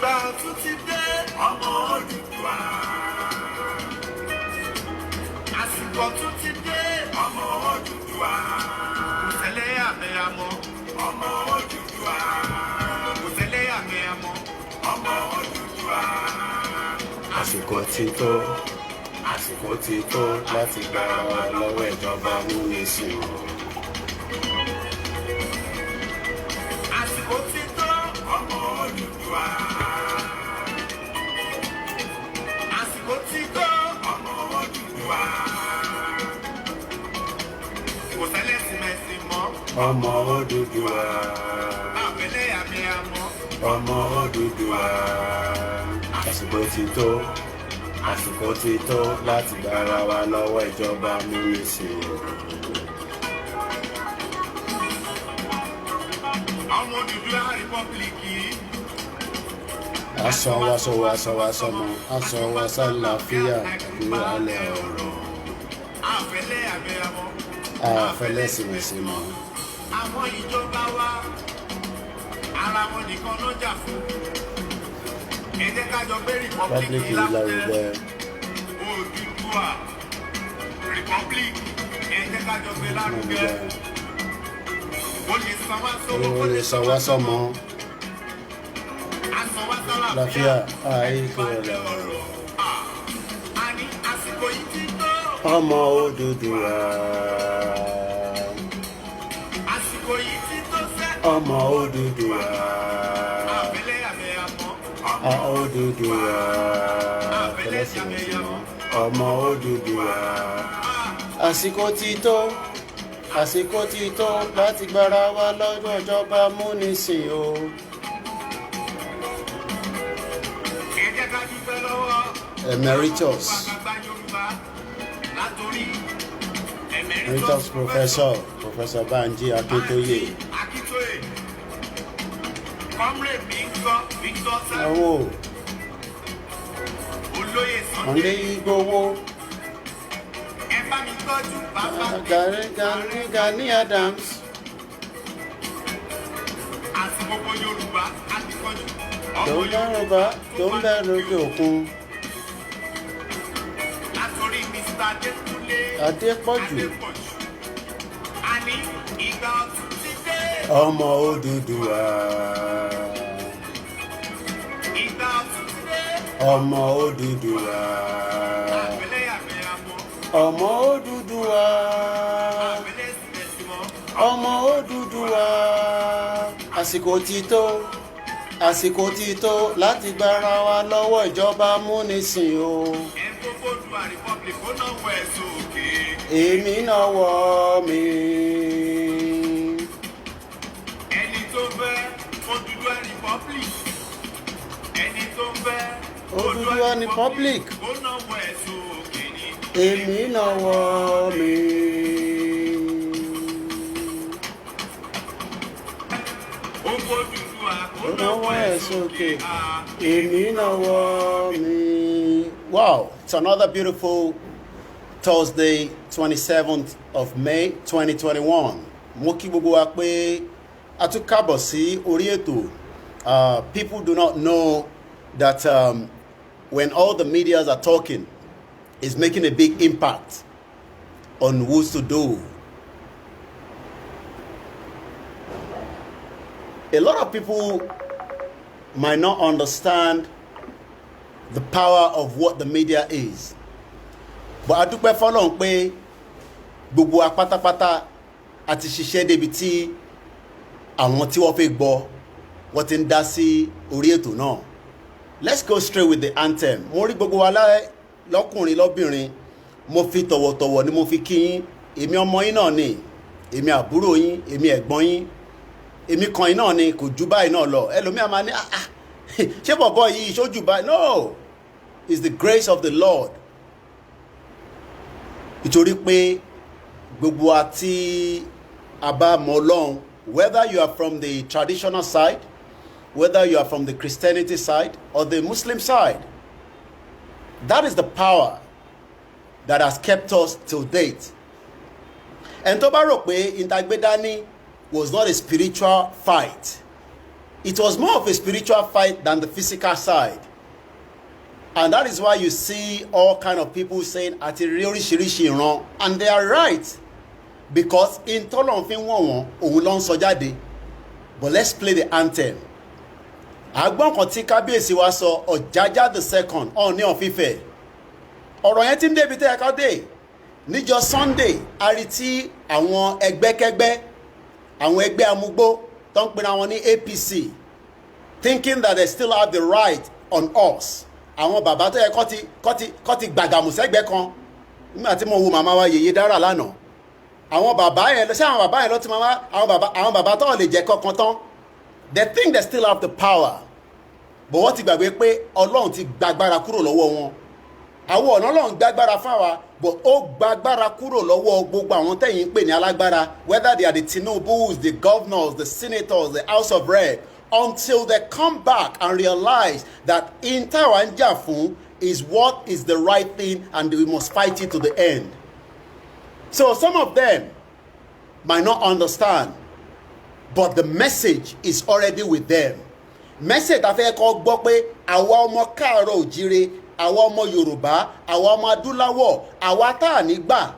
ìgbà ọ̀tún ti dé ọmọ Odùduwà. Àsìkò ọ̀tún ti dé ọmọ Odùduwà. Kò ṣẹlẹ́yàmẹ̀yàmọ́ ọmọ Odùduwà. Kò ṣẹlẹ́yàmẹ̀yàmọ́ ọmọ Odùduwà. Àsìkò ti tó, àsìkò ti tó láti gbà wá lọ́wọ́ ìjọba amúnisìn. Àsìkò ti tó ọmọ Odùduwà. Àsìkò ti tó ọmọ Odùduwà. Kò ṣẹlẹ́sìmẹ̀sì mọ́ Ọmọ Odùduwà. àfẹlẹ́yàmẹ̀yàmọ́ Ọmọ Odùduwà. Àsìkò ti tó, àsìkò ti tó láti gbára wa lọ́wọ́ ìjọba amúnisìn. ọmọ Odùduwà rìpọ́blìkì. Aṣọ wa sọ̀wọ́ aṣọ wa sọmọ, aṣọ wa sálàáfíà ìrọ̀lẹ́ ọ̀rọ̀. Àfẹlẹ́yàmẹ̀yàmọ́ Àfẹlẹ́sìmẹ̀sì mọ́. àwọn ìjọba wa ara wọn nìkan ló jà fún. Ẹ jẹ́ ká jọ gbé Public rìpọ́blìkì is lárugẹ. lárugẹ. Odùduwà rìpọ́blìkì. Ẹ jẹ́ ká jọ gbé lárugẹ. Ó lè san wá sówó, ó lè san wá sọmọ. san wá sálàáfíà. Láfíà àìkú ọ̀la. A ní àsìkò yìí ti tó. Ọmọ Odùduwà. Àsìkò yìí ti tó sẹ́. Ọmọ Odùduwà. Àfẹlẹ́yàmẹ̀yàmọ́ Odùduwà. Àfẹlẹ́sìmẹ̀sì mọ́. Ọmọ Odùduwà. Àsìkò ti tó, àsìkò ti tó láti gbára wa lọ́jọ́ ìjọba amúnisìn o. Ẹ jẹ́ ká dúpẹ́ lọ́wọ́ Emeritus, àgbàgbà Yorùbá látòrí Emeritus Professor Banji Akintoye. Akintoye. Comrade Victor Sẹ́. Àwọn Olóyè ọ̀lẹ́ Sunday. Igboho, Ẹ bá mi tọ́jú bàbá Gani Adams, àti gbogbo Yorùbá akíkanjú. tó ń bẹ̀rùbá, tó ń bẹ̀rù òkè òkun, Látòrí Mr. Adékúnlé Adépọ̀jù, A ní ìgbà ọ̀tún ti dé. ọmọ Odùduwà. Ìgbà ọ̀tún ti dé. Ọmọ Odùduwà. Àfẹlẹ́yàmẹ̀yàmọ́ Ọmọ Odùduwà. àfẹlẹ́sìmẹ̀sìmọ́. Ọmọ Odùduwà. Àsìkò ti tó, àsìkò ti tó láti gbára wa lọ́wọ́ ìjọba amúnisìn o. Ẹ gbogbo Odùduwà Republic ó náà wọ ẹ̀sùn òkè. Èmi náà wọ̀ mí. Ẹni tó fẹ́ Odùduwà Republic. Ẹni tó fẹ́ Odùduwà Republic. ó náà wọ ẹ̀sùn òkè ni. Èmi náà wọ̀ mí. Owó Odùduwà ó Ó náà náà wọ wọ̀ ẹ̀sùn ẹ̀sùn òkè. òkè. Èmi náà wọ̀ mí. Wow, it's another beautiful Thursday, 27th of May, 2021. Mo kí gbogbo wa pé a tún kábọ̀ sí orí ètò. People do not know that when all the medias are talking, it's making a big impact on who's to do. A lot of people might not understand the power of what the media is. But a dúpẹ́ fọ́lọ́run pé gbogbo wa pátápátá a ti ṣiṣẹ́ débi tí àwọn tí wọ́n fẹ́ gbọ́ wọ́n ti ń dá sí orí ètò náà. Let's go straight with the anthem. Mo rí gbogbo wa lọ́kùnrin lọ́bìnrin, mo fi tọ̀wọ̀tọ̀wọ̀ ni mo fi kí yín. Èmi ọmọ yín náà ni, èmi àbúrò yín, èmi ẹ̀gbọ́n yín, èmi kan yín náà ni, kò ju báyìí náà lọ. Ẹlòmíà máa ní ṣé bọ̀bọ̀ yìí ṣojú báyìí? No, it's the grace of the Lord. Nítorí pé gbogbo àti àbá mọ Ọlọ́run, whether you are from the traditional side, whether you are from the Christianity side or the Muslim side, that is the power that has kept us till date. And tó bá rò pé ìtagbédání was not a spiritual fight, it was more of a spiritual fight than the physical side. And that is why you see all kind of people saying àti rí oríṣiríṣi ìran, and they are right, because in tọ́lọ̀ fi wọ́n wọn òun ló ń sọ jáde. But let's play the anthem. Àgbọ̀n kan tí kábíyèsí wa sọ Ọ̀jájá the second Ọọ̀ni of Ifẹ̀. Ọ̀rọ̀ yẹn ti ń débi tẹ́ ẹ ká dé. Níjọ́ Sunday a rí tí àwọn ẹgbẹ́kẹ́gbẹ́, àwọn ẹgbẹ́ amúgbó tó ń pera wọn ní APC, thinking that they still have the right on us. Àwọn bàbá tó yẹ kọ́ ti gbàgàmù sẹ́gbẹ́ kan nígbà tí mo wo màmá wa Yèyé Dára lánàá. Àwọn bàbá yẹn ṣé àwọn bàbá yẹn ló ti máa àwọn bàbá tó lè jẹ́ kankan tán. They think they still have the power, but wọ́n ti gbàgbé pé Ọlọ́run ti gbàgbára kúrò lọ́wọ́ wọn. Àwọn ọ̀nà Ọlọ́run gbàgbára fún wa, but ó gbàgbára kúrò lọ́wọ́ gbogbo àwọn tẹ̀yìn pè ní alágbára, whether they are the Tinubus, the governors, the senators, the House of Rep, until they come back and realize that in táwa ń jà fún is what is the right thing, and we must fight it to the end. So some of them might not understand, but the message is already with them. Message ta fẹ́ kọ́ gbọ́ pé àwa ọmọ káàárọ̀ òjíire, àwa ọmọ Yorùbá, àwa ọmọ adúláwọ̀, àwa tá à ní gbà.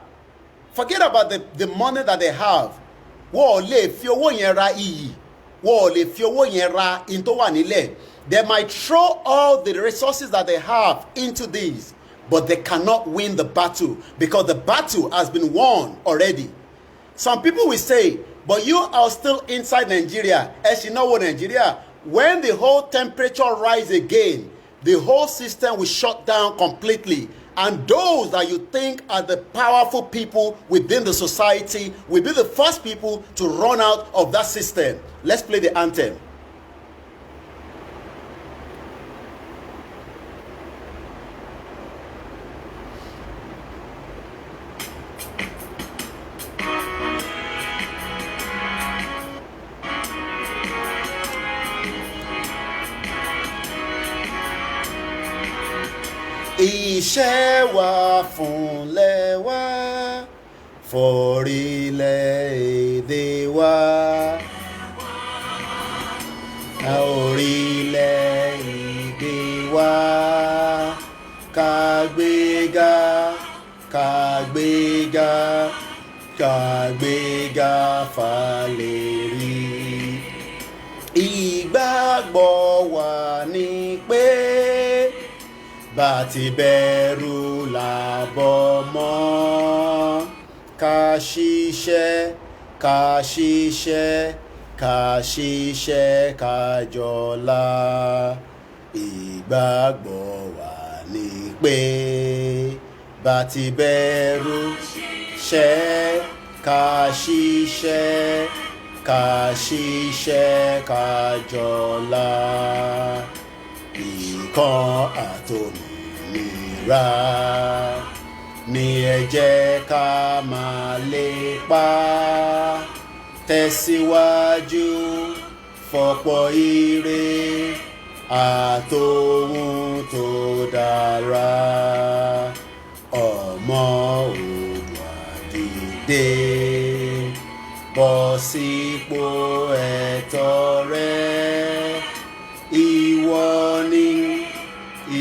Forget about the money that they have. Wọ́n ò lè fi owó yẹn ra iyì. Wọ́n ò lè fi owó yẹn ra in tó wà nílẹ̀. They might throw all the resources that they have into this, but they cannot win the battle because the battle has been won already. Some people will say, but you are still inside Nigeria. As you know, Nigeria, when the whole temperature rise again, the whole system will shut down completely. And those that you think are the powerful people within the society will be the first people to run out of that system. Let's play the anthem. Iṣẹ́ wa fúnlẹ̀ wa, forílẹ̀-èdè wa. Orílẹ̀-èdè wa, ká gbéga, ká gbéga, ká gbéga fàlẹ́rí. Ìgbàgbọ́ wa ni pé bá ti bẹ̀rù làbọ̀ mọ́, ká ṣiṣẹ́, ká ṣiṣẹ́, ká ṣiṣẹ́, ká jọlá. Ìgbàgbọ́ wa ni pé bá ti bẹ̀rù ṣẹ́, ká ṣiṣẹ́, ká ṣiṣẹ́, ká jọlá. Ìkan àtòmìnira ni ẹ jẹ́ ká máa lépa, tẹ̀síwájú fọ̀pọ̀ ire àtòhun tó dára. Ọmọ Oòduà dìde, bọ́ sípò ẹ̀tọ́ rẹ. Ìwọ ni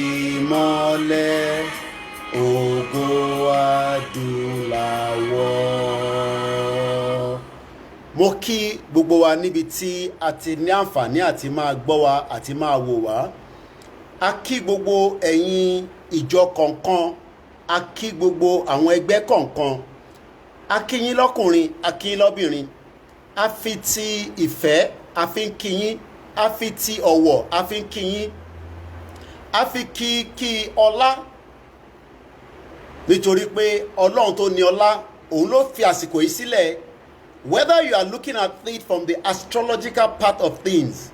ìmọ́lẹ̀ ògo adúláwọ̀. Mo kí gbogbo wa níbi tí a ti ní àǹfààní àti máa gbọ́ wa àti máa wò wá. A kí gbogbo ẹ̀yin ìjọ kọ̀ọ̀kan, a kí gbogbo àwọn ẹgbẹ́ kọ̀ọ̀kan, a kí yín lọ́kùnrin, a kí yín lọ́bìnrin. A fi ti ìfẹ́, a fi ń kí yín. A fi ti ọ̀wọ̀, a fi ń kí yín. A fi kí ọlá, nítorí pé Ọlọ́run tó ní ọlá, òun ló fi àsìkò yìí sílẹ̀. Whether you are looking at it from the astrological part of things,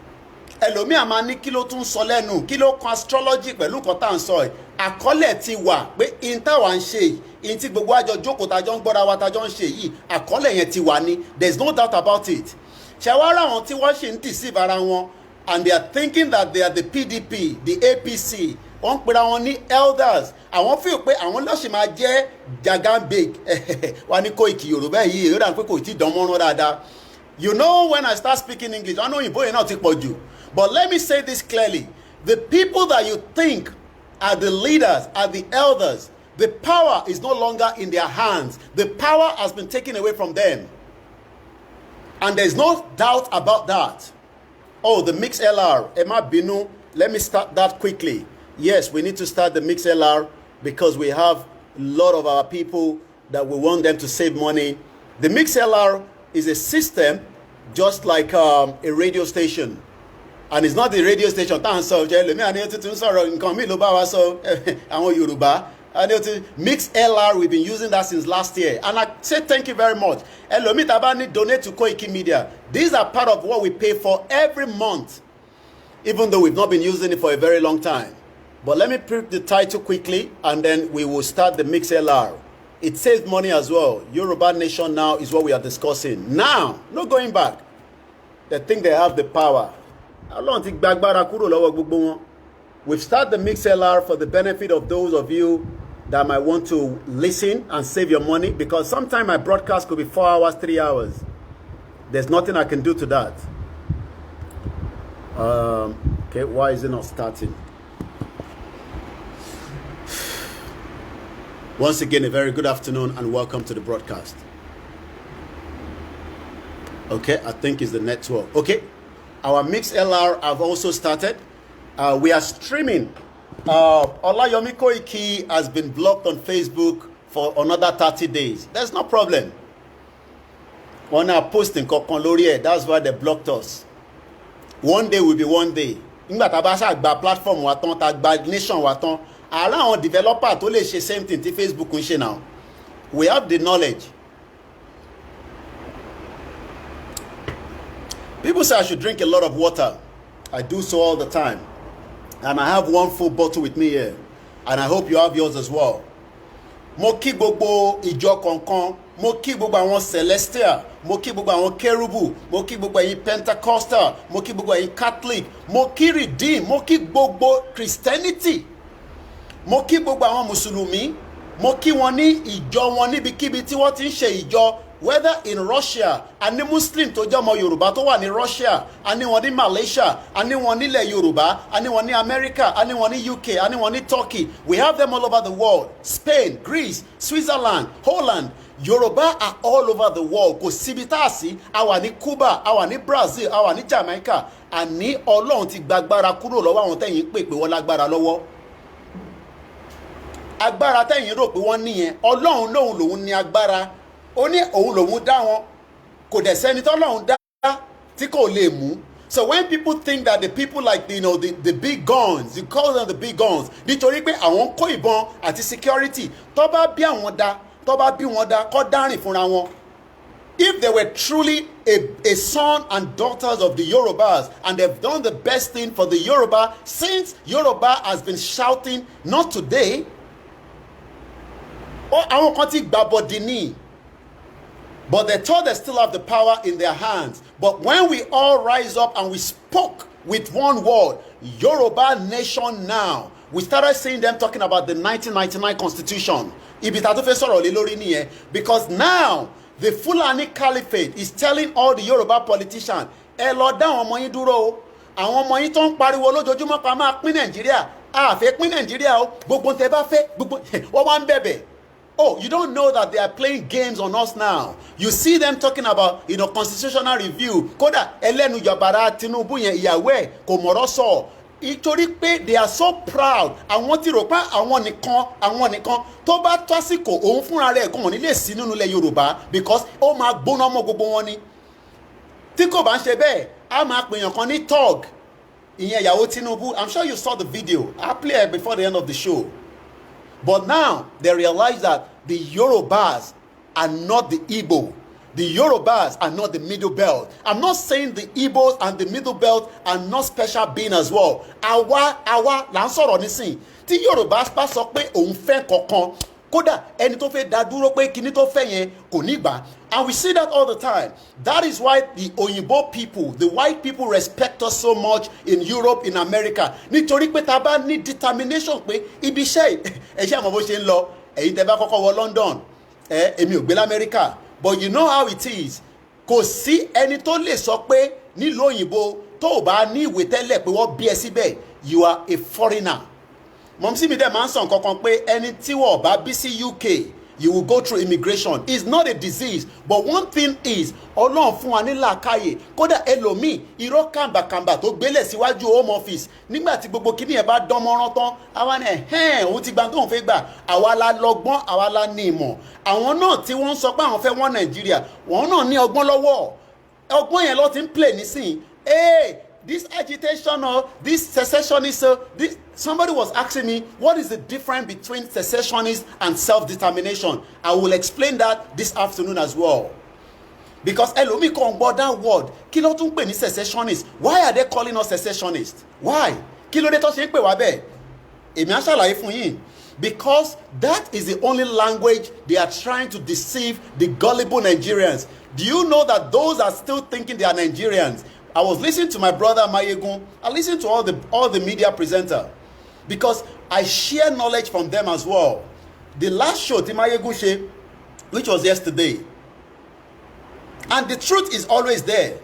ẹlòmíà máa ní kí ló tún sọ lẹ́nu, kí ló kan astrology pẹ̀lú nǹkan tá à ń sọ ẹ̀. Àkọọ́lẹ̀ ti wà pé in táwa ń ṣe yìí, in tí gbogbo àjọ jókòó tajọ́ ń gbọ́ra wa tajọ́ ń ṣe yìí, àkọọ́lẹ̀ yẹn ti wà ní. There is no doubt about it. Ṣẹ̀wárà àwọn tí wọ́n ṣe ń deceive ara wọn, and they are thinking that they are the PDP, the APC, wọ́n ń pera wọn ní elders. Àwọn feel pé àwọn lọ́sì máa jẹ́ jagambeg wà ní Koiki Yorùbá yìí, èyí ó dà pé kò tí dán mọ́rán dáadáa. You know, when I start speaking English, I know òyìnbó yẹn náà ti pọ̀ jù. But let me say this clearly. The people that you think are the leaders, are the elders, the power is no longer in their hands. The power has been taken away from them. And there's no doubt about that. Oh, the MixLR. Emma Binu, let me start that quickly. Yes, we need to start the MixLR because we have a lot of our people that we want them to save money. The MixLR is a system just like a radio station. And it's not the radio station. MixLR, we've been using that since last year. And I say thank you very much. Donate to Koiki Media. These are part of what we pay for every month, even though we've not been using it for a very long time. But let me print the title quickly, and then we will start the MixLR. It saves money as well. Yoruba Nation Now is what we are discussing. Now, no going back. They think they have the power. We've started the MixLR for the benefit of those of you that might want to listen and save your money, because sometimes my broadcast could be 4 hours, 3 hours. There's nothing I can do to that. Okay, why is it not starting? Once again, a very good afternoon and welcome to the broadcast. Okay, I think it's the network. Okay, our MixLR have also started. We are streaming. Olayemi Koiki has been blocked on Facebook for another 30 days. There's no problem. We're not posting kokonlorie. That's why they blocked us. One day will be one day. Platform nation around developer to le same thing to Facebook now. We have the knowledge. People say I should drink a lot of water. I do so all the time. And I have one full bottle with me here. And I hope you have yours as well. Mo kí gbogbo ìjọ kankan, mo kí gbogbo àwọn Celestial, mo kí gbogbo àwọn Kerubu, mo kí gbogbo ẹ̀yin Pentecostal, mo kí gbogbo ẹ̀yin Catholic, mo kí Redeem, mo kí gbogbo Christianity, mo kí gbogbo àwọn Mùsùlùmí, mo kí wọn ní ìjọ wọn níbikíbi tí wọ́n ti ń ṣe ìjọ. Whether in Russia, any Muslim tó jẹ́ ọmọ Yorùbá tó wà ní Russia, anyone in Malaysia, anyone nílẹ̀ Yorùbá, anyone in America, anyone in UK, anyone in Turkey. We have them all over the world. Spain, Greece, Switzerland, Holland. Yorùbá are all over the world. Kò síbi tá a sí, a wà ní Cuba, a wà ní Brazil, a wà ní Jamaica. Àní Ọlọ́run ti gbàgbára kúrò lọ́wọ́ àwọn tẹ́yìn pè pé wọ́n lágbára lọ́wọ́. Agbára tẹ́yìn rò pé wọ́n níyẹn, Ọlọ́run lòun lòun ní agbára. Ó ní òun lòun dá wọn, kò dẹ̀ sẹ́ni tọ́lọ́run dá tí kò lè mú. So when people think that the people like the big guns, you call them the big guns, nítorí pé àwọn kó ìbọn àti security, tó bá bí àwọn dá, tó bá bí wọn dá, kó dárìn fúnra wọn. If they were truly a son and daughters of the Yorubas, and they've done the best thing for the Yoruba, since Yoruba has been shouting, not today, oh, àwọn kan ti gbàbọ̀dì ní. But they thought they still have the power in their hands. But when we all rise up and we spoke with one word, Yoruba Nation Now, we started seeing them talking about the 1999 Constitution. Because now, the Fulani Caliphate is telling all the Yoruba politicians, ẹ lọ dá àwọn ọmọ yín dúró, àwọn ọmọ yín tó ń pariwo lójoojúmọ́ pa máa pín Nàìjíríà, a fẹ́ pín Nàìjíríà o, gbogbo tẹ́ bá fẹ́, gbogbo wọ́n wá ń bẹ̀bẹ̀. Oh, you don't know that they are playing games on us now. You see them talking about, constitutional review. Kódà ẹlẹ́nu Jabara Tinubu yẹn ìyàwó ẹ̀ kò mọ̀rọ̀ sọ. Nítorí pé they are so proud. Àwọn ti rò pé àwọn nìkan tó bá tọ́síkò òun fúnra rẹ̀ kò wọ́n nílé sí nínú ilẹ̀ Yorùbá because ó máa gbóná mọ́ gbogbo wọn ni. Tí kò bá ń ṣe bẹ́ẹ̀, a máa pèèyàn kan ní tug. Ìyẹn ìyàwó Tinubu. I'm sure you saw the video. I'll play it before the end of the show. But now they realize that the Yorubas are not the Igbo. The Yorubas are not the Middle Belt. I'm not saying the Igbos and the Middle Belt are not special being as well. Àwa là ń sọ̀rọ̀ nísìn. Tí Yorùbá bá sọ pé òun fẹ́ kankan, kódà ẹni tó fẹ́ dá dúró pé kíní tó fẹ́ yẹn kò ní gbà. And we see that all the time. That is why the Oyinbo people, the white people respect us so much in Europe, in America. Nítorí pé tá bá ní determination pé ibi iṣẹ́ ẹ̀ṣẹ́ àmọ́ bó ṣe ń lọ, ẹ̀yin tẹ́ bá kọ́kọ́ wọ London, èmi ò gbé l'America. But you know how it is. Kò sí ẹni tó lè sọ pé nílùú òyìnbó tó o bá ní ìwé tẹ́lẹ̀ pé wọ́n bí ẹ síbẹ̀ you are a foreigner. Mọ̀mísí mi dẹ̀ máa ń sọ nǹkan kan pé ẹni tí wọ́n bá bí sí UK you will go through immigration. It's not a disease, but one thing is Ọlọ́run fún wa ní làákàyè kódà ẹlòmíì irọ́ kàǹbàkàǹbà tó gbélé síwájú home office nígbà tí gbogbo kíní ẹ̀ bá dán mọ́rán tán àwa ni òun ti gba tóun fẹ́ gbà àwa la lọ́gbọ́n àwa la ní ìmọ̀ àwọn náà tí wọ́n ń sọ pé àwọn fẹ́ wọ́n Nàìjíríà wọ́n náà ní ọgbọ́n lọ́wọ́ ọgbọ́n yẹn ló ti ń play nísìnyí this agitation or this secessionist this somebody was asking me what is the difference between secessionist and self-determination. I will explain that this afternoon as well, because ẹlòmíì kan gbọ́ that word kí ló tún pè ní secessionist. Why are they calling us secessionist? Why? Kí ló dé tó ṣe ń pè wá bẹ́ẹ̀? Èmi á ṣàlàyé fún yín. Because that is the only language they are trying to deceive the gullible Nigerians. Do you know that those are still thinking they are Nigerians? I was listening to my brother Mayegun. I listened to all the media presenter because I share knowledge from them as well. The last show tí Mayegun ṣe, which was yesterday, and the truth is always there.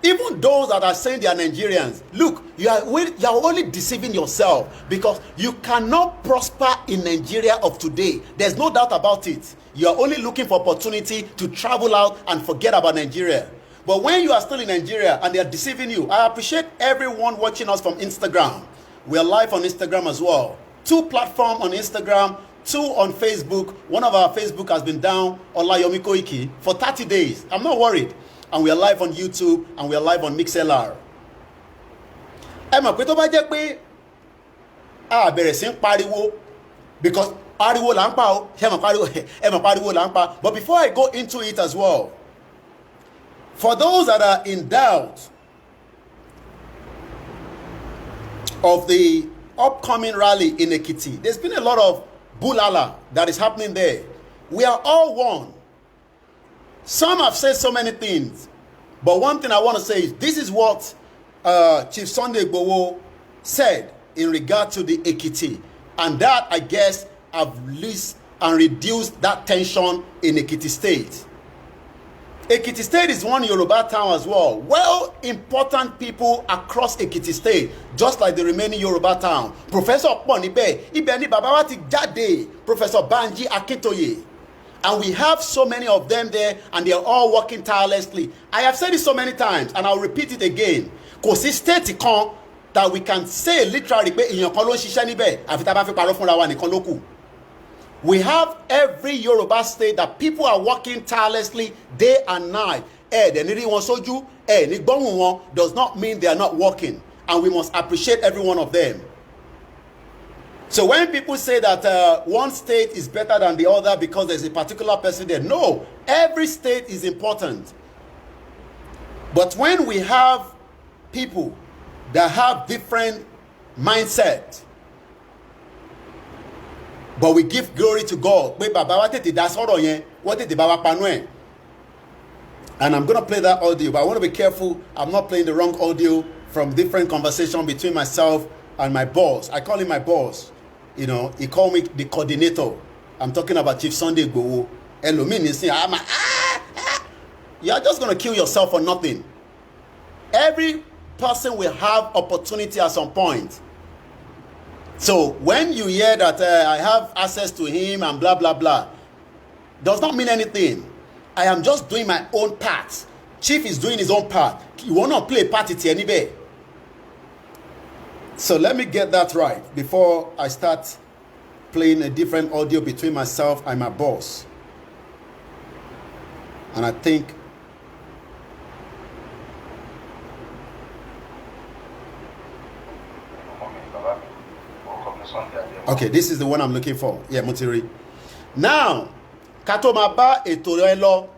Even those that are saying they are Nigerians, look, you are only deceiving yourself because you cannot prosper in Nigeria of today. There's no doubt about it. You are only looking for opportunity to travel out and forget about Nigeria. But when you are still in Nigeria and they are deceiving you, I appreciate everyone watching us from Instagram. We are live on Instagram as well. 2 platforms on Instagram, 2 on Facebook. One of our Facebook has been down, Olayemi Koiki, for 30 days. I'm not worried. And we are live on YouTube and we are live on MixLR. Ẹ mọ̀ pé tó bá jẹ́ pé a bẹ̀rẹ̀ sí ń pariwo because ariwo là ń pa o. Ẹ mọ̀ pariwo là ń pa. But before I go into it as well, for those that are in doubt of the upcoming rally in Ekiti, there's been a lot of bulala that is happening there. We are all one. Some have said so many things, but one thing I want to say is this is what Chief Sunday Igboho said in regard to the Ekiti, and that I guess have released and reduced that tension in Ekiti State. Ekiti State is one Yoruba town as well. Well, important people across Ekiti State, just like the remaining Yoruba town. Professor Ponibe, Ibeni Babawati Jade, Professor Banji Akintoye. And we have so many of them there, and they are all working tirelessly. I have said it so many times, and I'll repeat it again. Because it's state that we can say literally, we have every Yoruba state that people are working tirelessly day and night. Does not mean they are not working, and we must appreciate every one of them. So when people say that one state is better than the other because there's a particular person there, no, every state is important. But when we have people that have different mindset, but we give glory to God. And I'm going to play that audio, but I want to be careful. I'm not playing the wrong audio from different conversation between myself and my boss. I call him my boss. You know, he called me the coordinator. I'm talking about Chief Sunday Igboho. You're just going to kill yourself for nothing. Every person will have opportunity at some point. So when you hear that I have access to him and blah, blah, blah, does not mean anything. I am just doing my own part. Chief is doing his own part. You want to play party to anybody. So let me get that right before I start playing a different audio between myself and my boss. And I think okay, this is the one I'm looking for. Yeah, Mutiri. Now, Katomaba Etorelo.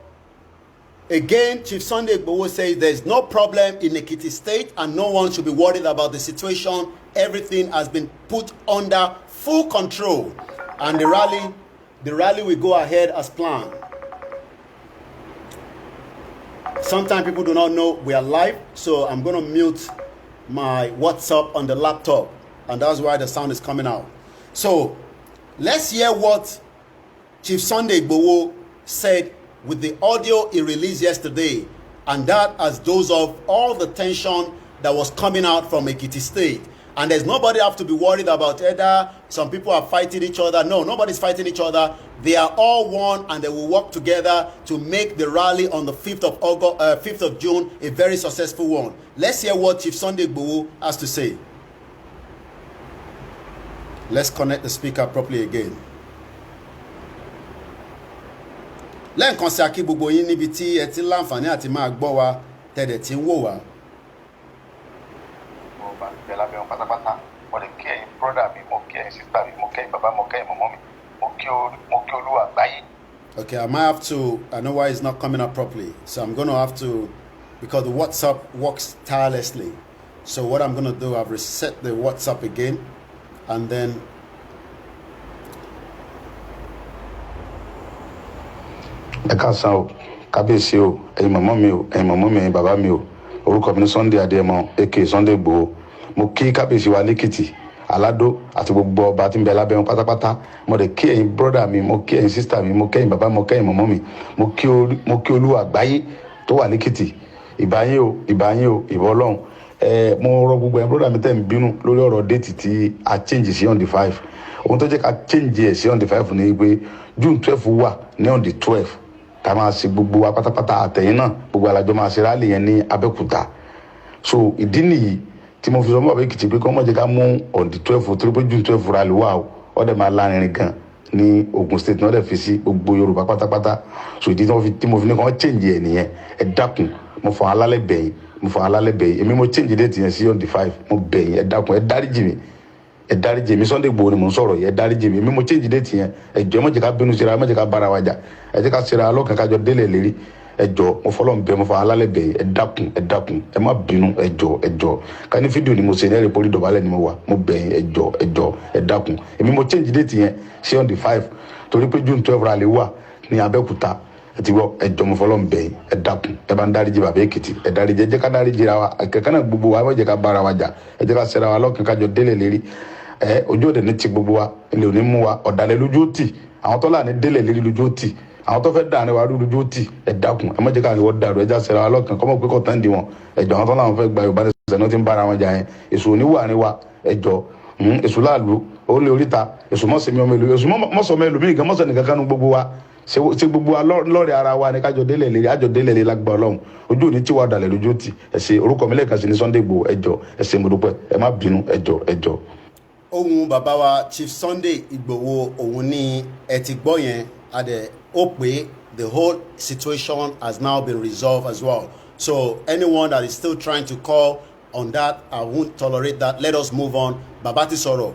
Again, Chief Sunday Igboho says there's no problem in Ekiti State and no one should be worried about the situation. Everything has been put under full control. And the rally will go ahead as planned. Sometimes people do not know we are live, so I'm going to mute my WhatsApp on the laptop. And that's why the sound is coming out. So, let's hear what Chief Sunday Igboho said with the audio he released yesterday, and that has dozed off all the tension that was coming out from Ekiti State. And there's nobody have to be worried about either some people are fighting each other. No, nobody's fighting each other. They are all one, and they will work together to make the rally on the 5th of August, 5th of June a very successful one. Let's hear what Chief Sunday Igboho has to say. Let's connect the speaker properly again. Lẹ́ẹ̀kan sí akí gbogbo yín níbi tí ẹ ti láǹfààní àti máa gbọ́ wa tẹ̀dẹ̀ tí ń wò wá. Okay, I might have to, I know why it's not coming up properly. So I'm going to have to, because the WhatsApp works tirelessly. So what I'm going to do, I've reset the WhatsApp again, and then ẹ káàsán o kábíyèsí o ẹ̀yin mọ̀mọ́ mi o ẹ̀yin mọ̀mọ́ mi ẹ̀yin bàbá mi o orúkọ mi ní Sunday Adéyẹmọ aka Sunday Igboho mo kí kábíyèsí wa lẹ́kìtì aládó àti gbogbo ọba tí ń bẹ lábẹ́ wọn pátápátá mo dẹ̀ kí ẹ̀yin brọ́dà mi mo kí ẹ̀yin sísítà mi mo kí ẹ̀yin bàbá mo kí ẹ̀yin mọ̀mọ́ mi mo kí olúwa àgbáyé tó wà lẹ́kìtì ìbáyé o ìbọn ọlọ́run mo rọ gbogbo ẹ̀yin brọ́dà mi tẹ̀ ń bínú lórí ọ̀rọ̀ déètì tí a change sí on the 5 ohun tó jẹ́ ká change ẹ̀ sí on the 5 ni pé June 12 wà ní on the 12 ká máa ṣe gbogbo wa pátápátá àtẹ̀yìn náà gbogbo alájọ máa ṣe rálì yẹn ní Abẹ́òkúta so ìdí nìyí tí mo fi sọ mọ́ Bàbá Èkìtì pé kọ́ mọ̀ jẹ́ ká mú on the 12 torí pé June 12 rálì wà ó dẹ̀ máa lárinrin gan ní Ogun State náà dẹ̀ fi sí gbogbo Yorùbá pátápátá so ìdí tí mo fi ní kàn change ẹ̀ nìyẹn ẹ dákun mo fọ alálẹ̀ bẹ̀yìn èmi mo change date yẹn sí on the 5 mo bẹ̀yìn ẹ dákun ẹ dáríjì mi ẹ dáríjì mi Sunday Igboho ni mo ń sọ̀rọ̀ yẹ ẹ dáríjì mi èmi mo change date yẹn ẹ jọ̀ọ́ má jẹ́ ká bínú síra má jẹ́ ká bára wa jà ẹ jẹ́ ká síra lọ́kàn kájọ délẹ̀ lérí ẹ jọ̀ọ́ mo fọlọ́n bẹ mo fọ alálẹ̀ bẹ̀ ẹ dákun ẹ má bínú ẹ jọ̀ọ́ ká ní fídíò ni mo ṣe ní ẹ̀rẹ́ poli dọ̀bálẹ̀ ni mo wà mo bẹ̀ ẹ jọ̀ọ́ ẹ dákun èmi mo change date yẹn sí on the 5 torí pé June 12 rally wà ní Abẹ́òkúta ẹ ti gbọ́ ẹ jọ̀ọ́ mo fọlọ́n bẹ̀ ẹ dákun ẹ bá ń dáríjì Bàbá Èkìtì ẹ dáríjì ẹ jẹ́ ká dáríjì ra wa kẹ̀kẹ́ náà gbogbo wa má jẹ́ ká bára wa jà ẹ jẹ́ ká síra wa lọ́kàn kájọ délẹ̀ lérí ojú òde ní ti gbogbo wa ilé òní mú wa ọ̀dàlẹ̀ lójú ó tì àwọn tó là ní délẹ̀ lérí lójú ó tì àwọn tó fẹ́ dàní wa lójú ó tì ẹ dákun ẹ má jẹ́ ká àríwọ́ dàrú ẹja sẹ́ra wa lọ́kàn kọ́mọ̀ pé kọ́ tán di wọn ẹjọ́ àwọn tó làwọn fẹ́ gba Yorùbá ní sẹ́nu tí ń bára wọn jà yẹn èso oníwà ni wa ẹjọ́ èso láàlú ó lé oríta èso mọ́sẹ̀mí ọmọ èlò èso mọ́sọ̀mọ́ ẹlòmíì gan mọ́sọ̀ nìkan kánú gbogbo wa ṣe gbogbo wa lọ́rẹ̀ ara wa ni kájọ délẹ̀ lérí àjọ délẹ̀ lérí lágbà Ọlọ́run ojú òní tí wàá dàlẹ̀ lójú ó tì ẹ ṣé orúkọ mi lẹ́ẹ̀kan sí ní Sunday Igboho ẹjọ́ ẹ ṣé mo dúpẹ́ ẹ má bínú ẹjọ́. Ohun bàbá wa Chief Sunday Igboho òun ni ẹ ti gbọ́ yẹn adẹ ó pé the whole situation has now been resolved as well. So anyone that is still trying to call on that, I won't tolerate that. Let us move on. Bàbá ti sọ̀rọ̀.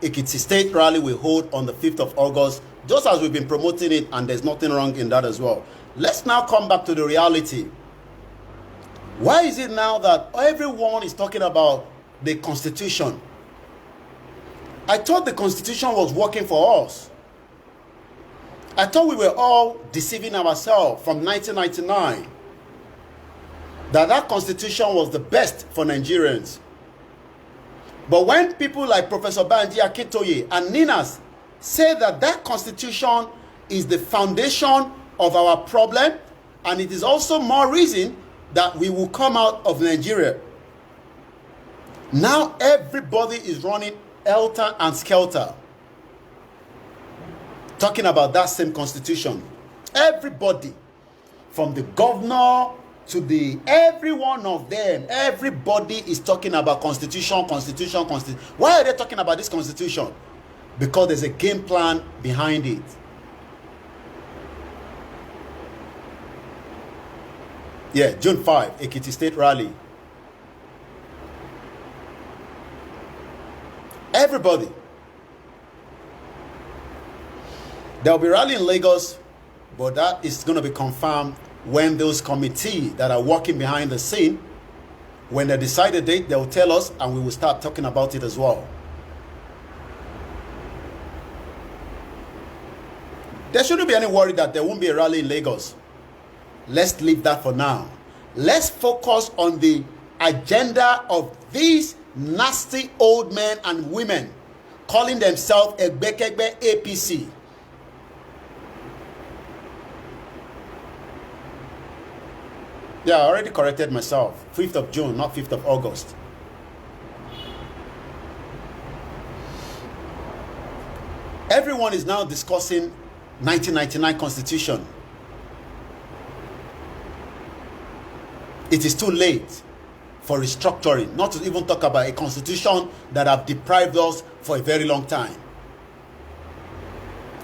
Ekiti State rally will hold on the 5th of August, just as we've been promoting it, and there's nothing wrong in that as well. Let's now come back to the reality. Why is it now that everyone is talking about the Constitution? I thought the Constitution was working for us. I thought we were all deceiving ourselves from 1999. That Constitution was the best for Nigerians. But when people like Professor Banji Akintoye and Ninas say that Constitution is the foundation of our problem, and it is also more reason that we will come out of Nigeria. Now everybody is running helter and skelter, talking about that same Constitution. Everybody, from the governor to every one of them, everybody is talking about Constitution. Why are they talking about this Constitution? Because there's a game plan behind it. Yeah, June 5, Ekiti State rally. Everybody. There will be rally in Lagos, but that is going to be confirmed when those committees that are working behind the scene, when they decide a date, they will tell us, and we will start talking about it as well. There shouldn't be any worry that there won't be a rally in Lagos. Let's leave that for now. Let's focus on the agenda of these nasty old men and women calling themselves Egbekegbe APC. Yeah, I already corrected myself. 5th of June, not 5th of August. Everyone is now discussing 1999 Constitution. It is too late for restructuring, not to even talk about a constitution that have deprived us for a very long time.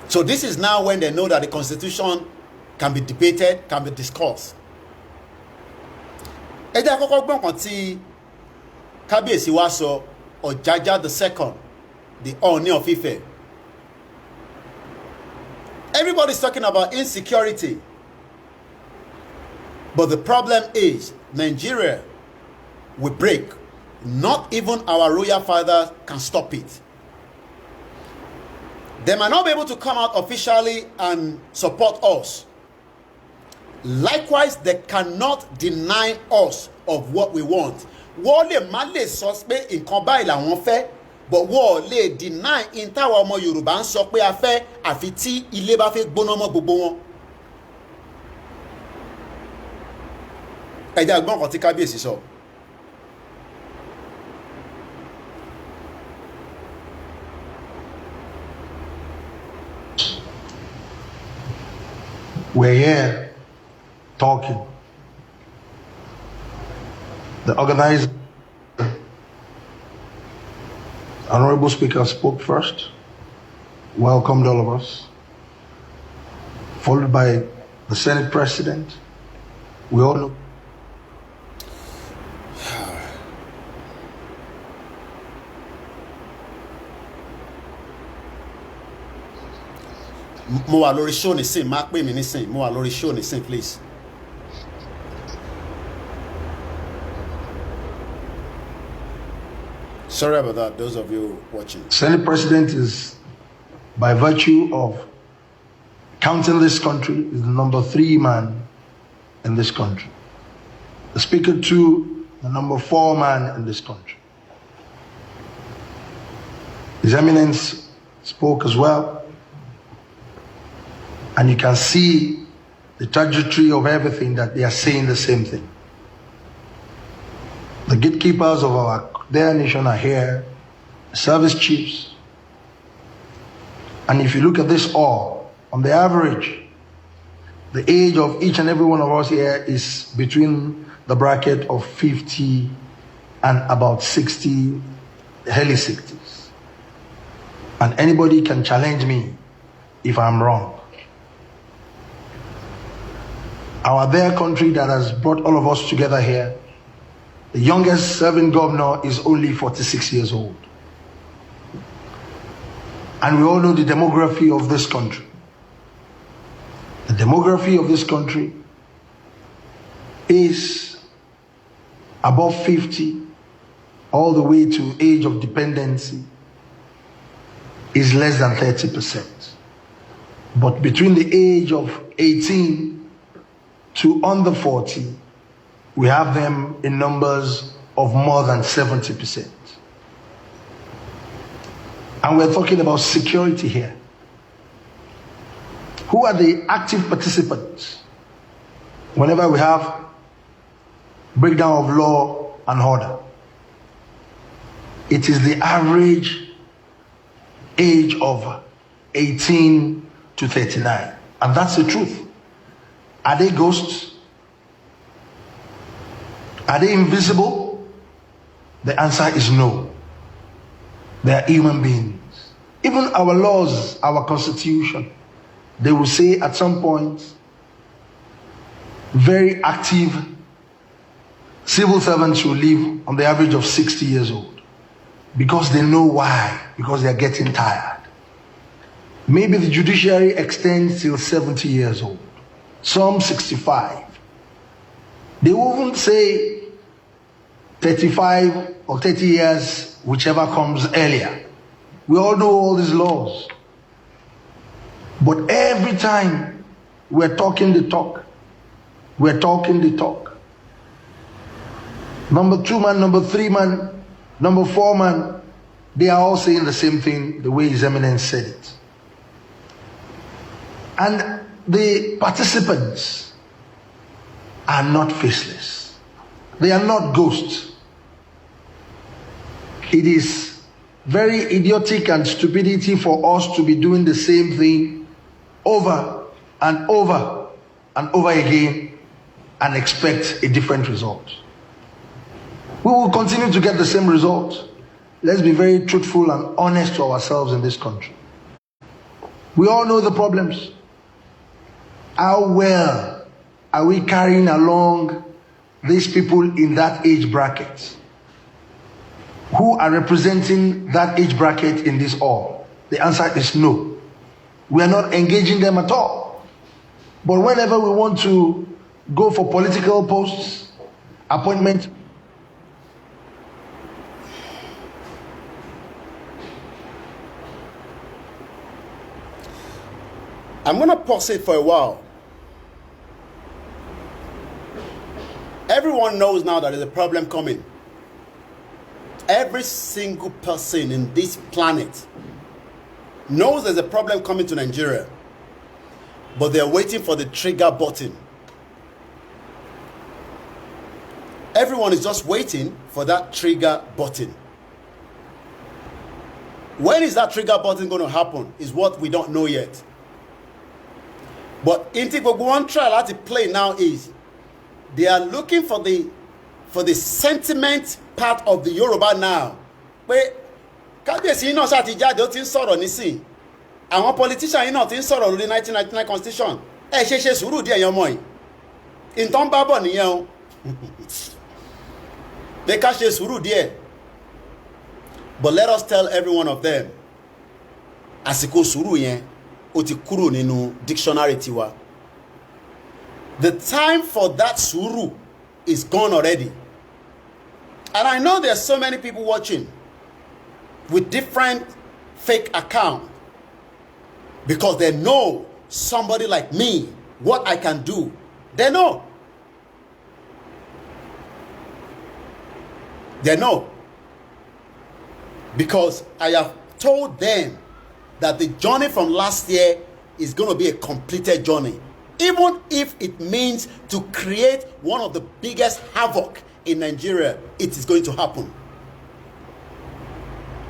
So this is now when they know that the constitution can be debated, can be discussed. Ẹ jẹ́ àkọ́kọ́ gbọ́n kan tí Kábíyèsí wá sọ Ọ̀jájá II, the Ọọ̀ni of Ife. Everybody's talking about insecurity. But the problem is Nigeria will break. Not even our royal father can stop it. They might not be able to come out officially and support us. Likewise, they cannot deny us of what we want. Wọ́n lè má lè sọ pé nǹkan báyìí làwọn fẹ́, but wọ́n lè deny in táwa ọmọ Yorùbá ń sọ pé a fẹ́ àfi tí ilé bá fẹ́ gbóná mọ́ gbogbo wọn. Ẹ jẹ́ àgbọ̀n kan tí Kábíyèsí sọ. We're here talking. The organizer, Honorable Speaker, spoke first, welcomed all of us, followed by the Senate President. We all know. Mo wà lórí show nísìn, má pè mí nísìn, mo wà lórí show nísìn, please. Sorry about that, those of you watching. Senate President is, by virtue of counting this country, is the number 3 man in this country. The Speaker too, the number 4 man in this country. His Eminence spoke as well. And you can see the trajectory of everything that they are saying the same thing. The gatekeepers of their nation are here, service chiefs. And if you look at this all, on the average, the age of each and every one of us here is between the bracket of 50 and about 60, early 60s. And anybody can challenge me if I'm wrong. Our dear country that has brought all of us together here, the youngest serving governor is only 46 years old. And we all know the demography of this country. The demography of this country is above 50, all the way to age of dependency is less than 30%. But between the age of 18 to under 40, we have them in numbers of more than 70%. And we're talking about security here. Who are the active participants whenever we have breakdown of law and order? It is the average age of 18 to 39. And that's the truth. Are they ghosts? Are they invisible? The answer is no. They are human beings. Even our laws, our constitution, they will say at some point, very active civil servants will live on the average of 60 years old. Because they know why. Because they are getting tired. Maybe the judiciary extends till 70 years old. Some 65. They won't say 35 or 30 years, whichever comes earlier. We all know all these laws. But every time we're talking the talk, we're talking the talk. Number 2 man, number 3 man, number 4 man, they are all saying the same thing the way His Eminence said it. And the participants are not faceless. They are not ghosts. It is very idiotic and stupidity for us to be doing the same thing over and over and over again and expect a different result. We will continue to get the same result. Let's be very truthful and honest to ourselves in this country. We all know the problems. How well are we carrying along these people in that age bracket who are representing that age bracket in this hall? The answer is no. We are not engaging them at all. But whenever we want to go for political posts, appointment, I'm going to pause it for a while. Everyone knows now that there's a problem coming. Every single person in this planet knows there's a problem coming to Nigeria, but they're waiting for the trigger button. Everyone is just waiting for that trigger button. When is that trigger button going to happen is what we don't know yet. But in one trial to play now is they are looking for the sentiment part of the Yoruba now. Where kábíyèsí náà ṣáà ti jáde ó ti ń sọ̀rọ̀ nísìn. Àwọn politician yìí náà ti ń sọ̀rọ̀ lórí 1999 constitution. Ẹ ṣe sùúrù díẹ̀ yan ọmọ yìí. Ìtàn bá bọ̀ nìyẹn o. They ká ṣe sùúrù díẹ̀. But let us tell every one of them. Àsìkò sùúrù yẹn ó ti kúrò nínú dictionary tiwa. The time for that sùúrù is gone already. And I know there's so many people watching with different fake accounts because they know somebody like me, what I can do. They know. They know. Because I have told them that the journey from last year is going to be a completed journey. Even if it means to create one of the biggest havoc in Nigeria, it is going to happen.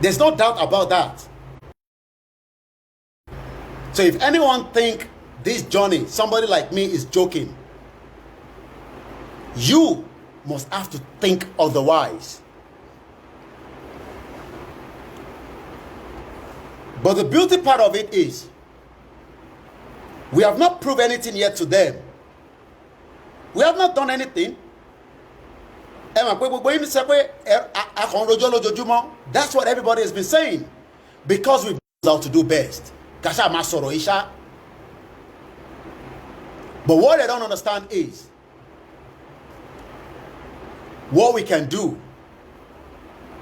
There's no doubt about that. So if anyone think this journey, somebody like me is joking, you must have to think otherwise. But the beauty part of it is, we have not proved anything yet to them. We have not done anything. That's what everybody has been saying. Because we know how to do best. But what I don't understand is what we can do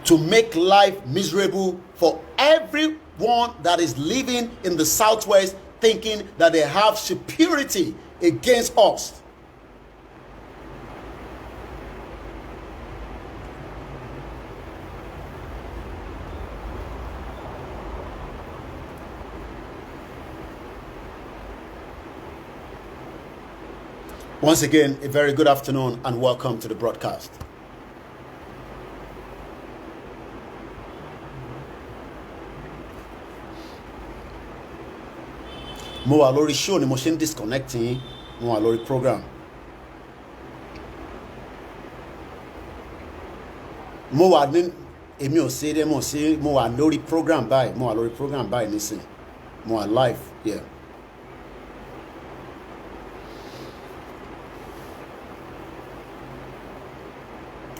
to make life miserable for everyone that is living in the Southwest, thinking that they have superiority against us. Once again, a very good afternoon and welcome to the broadcast. Mo wà lórí show ni mo ṣe ń disconnecting, mo wà lórí program. Mo wà ní èmi ò ṣe dé mo wà lórí program báyìí, mo wà lórí program báyìí nísìn. Mo wà live here.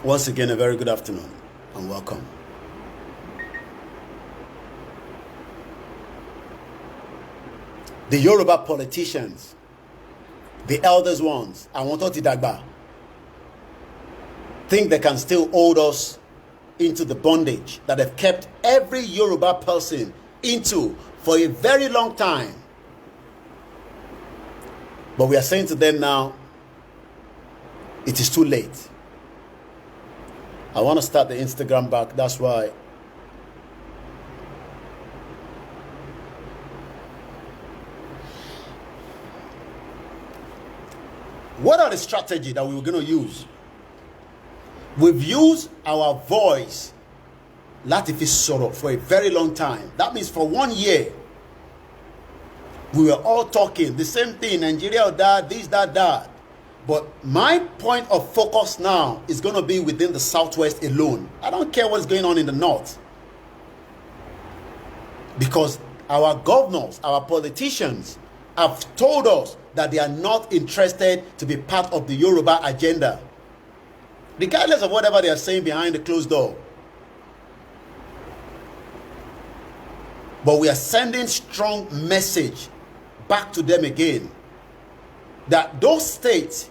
Once again, a very good afternoon and welcome. The Yoruba politicians, the eldest ones, àwọn tó ti dàgbà, think they can still hold us into the bondage that they've kept every Yoruba person into for a very long time. But we are saying to them now, it is too late. I want to start the Instagram back, that's why. What are the strategies that we were going to use? We've used our voice láti fi sọ̀rọ̀ for a very long time. That means for 1 year, we were all talking the same thing, Nigeria or that, this, that. But my point of focus now is going to be within the Southwest alone. I don't care what's going on in the North. Because our governors, our politicians have told us that they are not interested to be part of the Yoruba agenda, regardless of whatever they are saying behind the closed door. But we are sending strong message back to them again that those states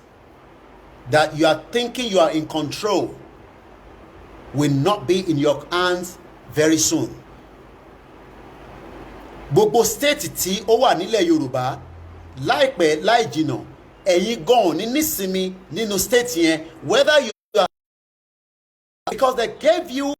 that you are thinking you are in control will not be in your hands very soon. Gbogbo state tí ó wà nílẹ̀ Yorùbá láìpẹ́ láì jìnà ẹ̀yin gan ní nísinmi nínú state yẹn, whether you are, because they gave you